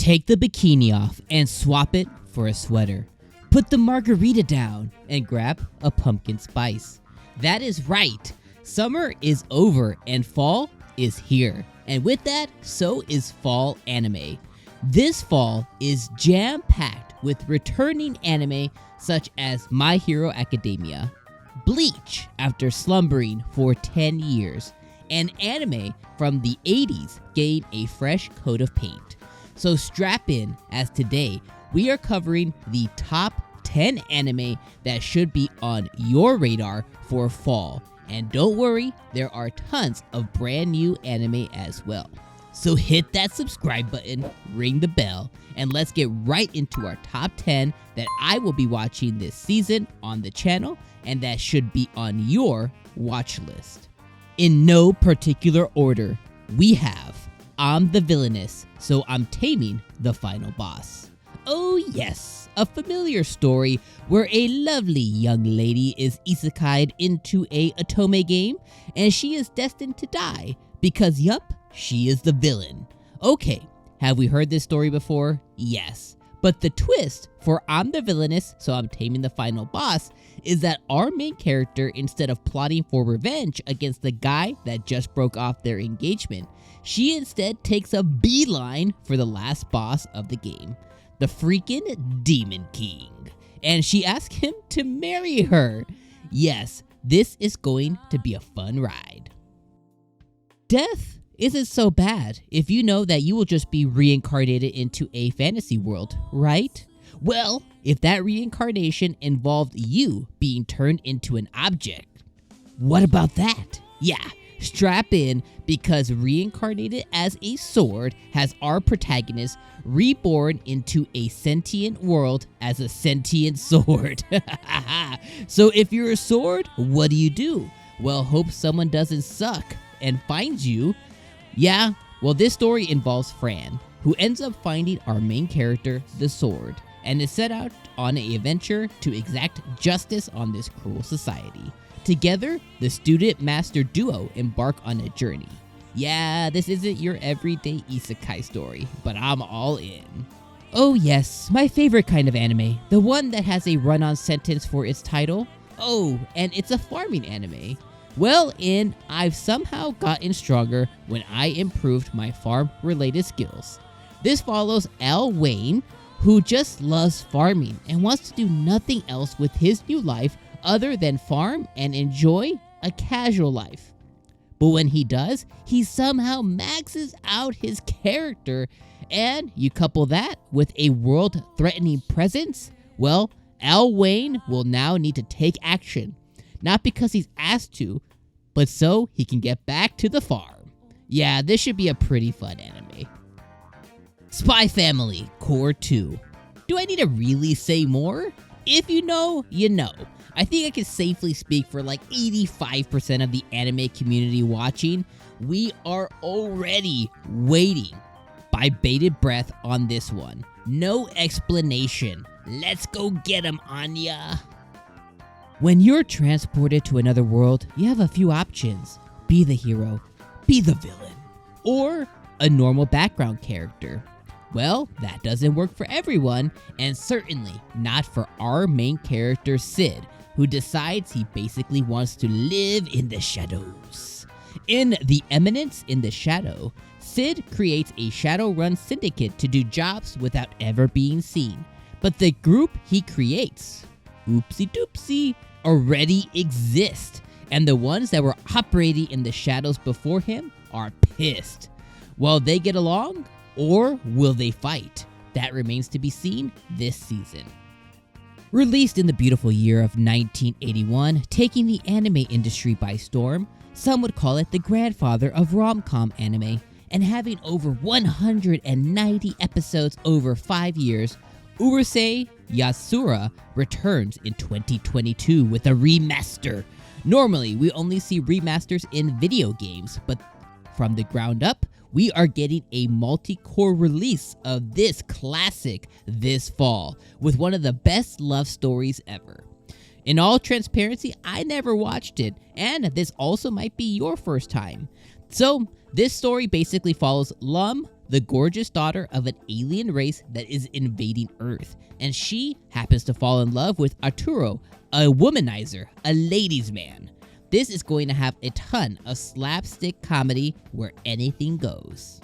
Take the bikini off and swap it for a sweater. Put the margarita down and grab a pumpkin spice. That is right. Summer is over and fall is here. And with that, so is fall anime. This fall is jam-packed with returning anime such as My Hero Academia, Bleach after slumbering for 10 years, and anime from the 80s gained a fresh coat of paint. So strap in, as today we are covering the top 10 anime that should be on your radar for fall. And don't worry, there are tons of brand new anime as well. So hit that subscribe button, ring the bell, and let's get right into our top 10 that I will be watching this season on the channel and that should be on your watch list. In no particular order, we have I'm the Villainous, so I'm taming the final boss. Oh yes, a familiar story where a lovely young lady is isekai'd into a otome game and she is destined to die because yup, she is the villain. Okay, have we heard this story before? Yes. But the twist for I'm the Villainous, so I'm taming the final boss, is that our main character, instead of plotting for revenge against the guy that just broke off their engagement, she instead takes a beeline for the last boss of the game, the freaking Demon King. And she asks him to marry her. Yes, this is going to be a fun ride. Death isn't so bad if you know that you will just be reincarnated into a fantasy world, right? Well, if that reincarnation involved you being turned into an object, what about that? Yeah, strap in, because Reincarnated as a Sword has our protagonist reborn into a sentient world as a sentient sword. So if you're a sword, what do? Well, hope someone doesn't suck and finds you. Yeah, well, this story involves Fran, who ends up finding our main character, the Sword, and is set out on an adventure to exact justice on this cruel society. Together, the student-master duo embark on a journey. Yeah, this isn't your everyday isekai story, but I'm all in. Oh yes, my favorite kind of anime, the one that has a run-on sentence for its title. Oh, and it's a farming anime. Well, I've somehow gotten stronger when I improved my farm-related skills. This follows Al Wayne, who just loves farming and wants to do nothing else with his new life other than farm and enjoy a casual life. But when he does, he somehow maxes out his character, and you couple that with a world-threatening presence, well, Al Wayne will now need to take action. Not because he's asked to, but so he can get back to the farm. Yeah, this should be a pretty fun anime. Spy Family Core 2. Do I need to really say more? If you know, you know. I think I can safely speak for like 85% of the anime community watching. We are already waiting by bated breath on this one. No explanation. Let's go get him, Anya. When you're transported to another world, you have a few options. Be the hero, be the villain, or a normal background character. Well, that doesn't work for everyone, and certainly not for our main character Sid, who decides he basically wants to live in the shadows. In The Eminence in the Shadow, Sid creates a Shadowrun syndicate to do jobs without ever being seen. But the group he creates, oopsie doopsie, already exist, and the ones that were operating in the shadows before him are pissed. Will they get along, or will they fight? That remains to be seen this season. Released in the beautiful year of 1981, taking the anime industry by storm, some would call it the grandfather of rom-com anime, and having over 190 episodes over 5 years, Urasura returns in 2022 with a remaster. Normally, we only see remasters in video games, but from the ground up, we are getting a multi-core release of this classic this fall, with one of the best love stories ever. In all transparency, I never watched it, and this also might be your first time. So, This story basically follows Lum, the gorgeous daughter of an alien race that is invading Earth, and she happens to fall in love with Arturo, a womanizer, a ladies' man. This is going to have a ton of slapstick comedy where anything goes.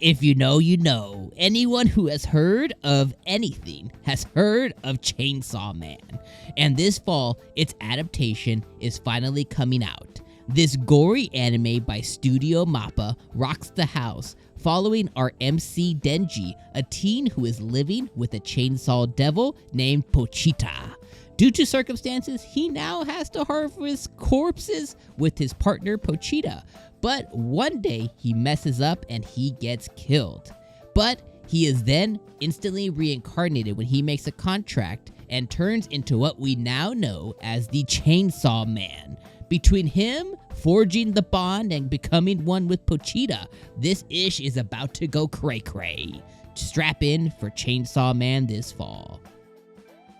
If you know, you know. Anyone who has heard of anything has heard of Chainsaw Man. And this fall, its adaptation is finally coming out. This gory anime by Studio Mappa rocks the house, following our MC Denji, a teen who is living with a chainsaw devil named Pochita. Due to circumstances, he now has to harvest corpses with his partner Pochita, but one day he messes up and he gets killed. But he is then instantly reincarnated when he makes a contract and turns into what we now know as the Chainsaw Man. Between him forging the bond and becoming one with Pochita, this ish is about to go cray-cray. Strap in for Chainsaw Man this fall.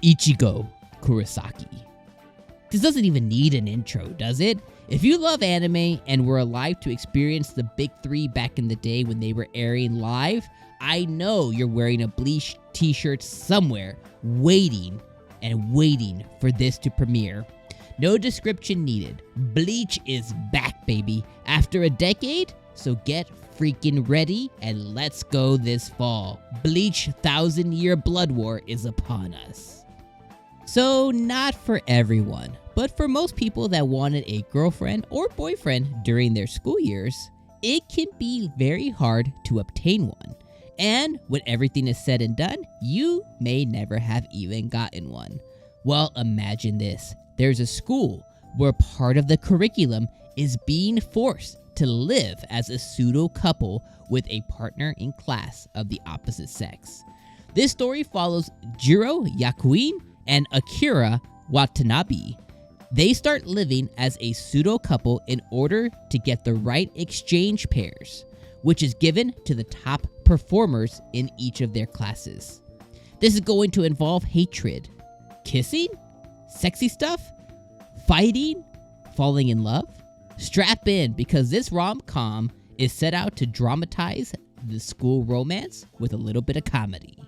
Ichigo Kurosaki. This doesn't even need an intro, does it? If you love anime and were alive to experience the big three back in the day when they were airing live, I know you're wearing a Bleach t-shirt somewhere, waiting for this to premiere. No description needed. Bleach is back, baby, after a decade, so get freaking ready and let's go this fall. Bleach 1000-Year Blood War is upon us. So not for everyone, but for most people that wanted a girlfriend or boyfriend during their school years, it can be very hard to obtain one. And when everything is said and done, you may never have even gotten one. Well, imagine this. There's a school where part of the curriculum is being forced to live as a pseudo couple with a partner in class of the opposite sex. This story follows Jiro Yakuin and Akira Watanabe. They start living as a pseudo couple in order to get the right exchange pairs, which is given to the top performers in each of their classes. This is going to involve hatred, kissing, sexy stuff, fighting, falling in love. Strap in, because this rom-com is set out to dramatize the school romance with a little bit of comedy.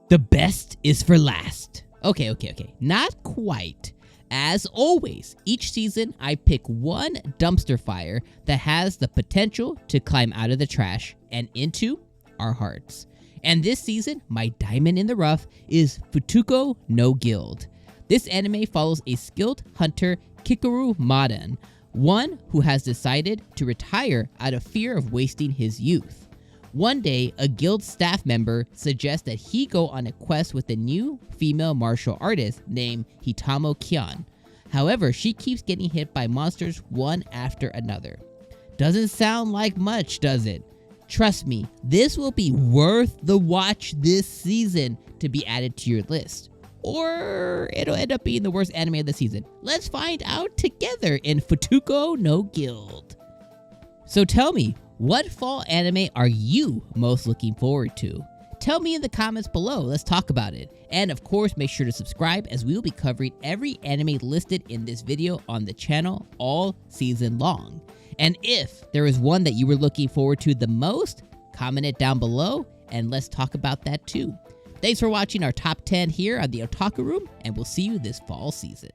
The best is for last. Okay. Not quite. As always, each season I pick one dumpster fire that has the potential to climb out of the trash and into our hearts. And this season, my diamond in the rough is Futuko No Guild. This anime follows a skilled hunter, Kikaru Madan, one who has decided to retire out of fear of wasting his youth. One day, a guild staff member suggests that he go on a quest with a new female martial artist named Hitamo Kyan. However, she keeps getting hit by monsters one after another. Doesn't sound like much, does it? Trust me, this will be worth the watch this season to be added to your list. Or it'll end up being the worst anime of the season. Let's find out together in Futuko No Guild. So tell me, what fall anime are you most looking forward to? Tell me in the comments below, let's talk about it. And of course, make sure to subscribe, as we will be covering every anime listed in this video on the channel all season long. And if there is one that you were looking forward to the most, comment it down below and let's talk about that too. Thanks for watching our top 10 here on the Otaku Room, and we'll see you this fall season.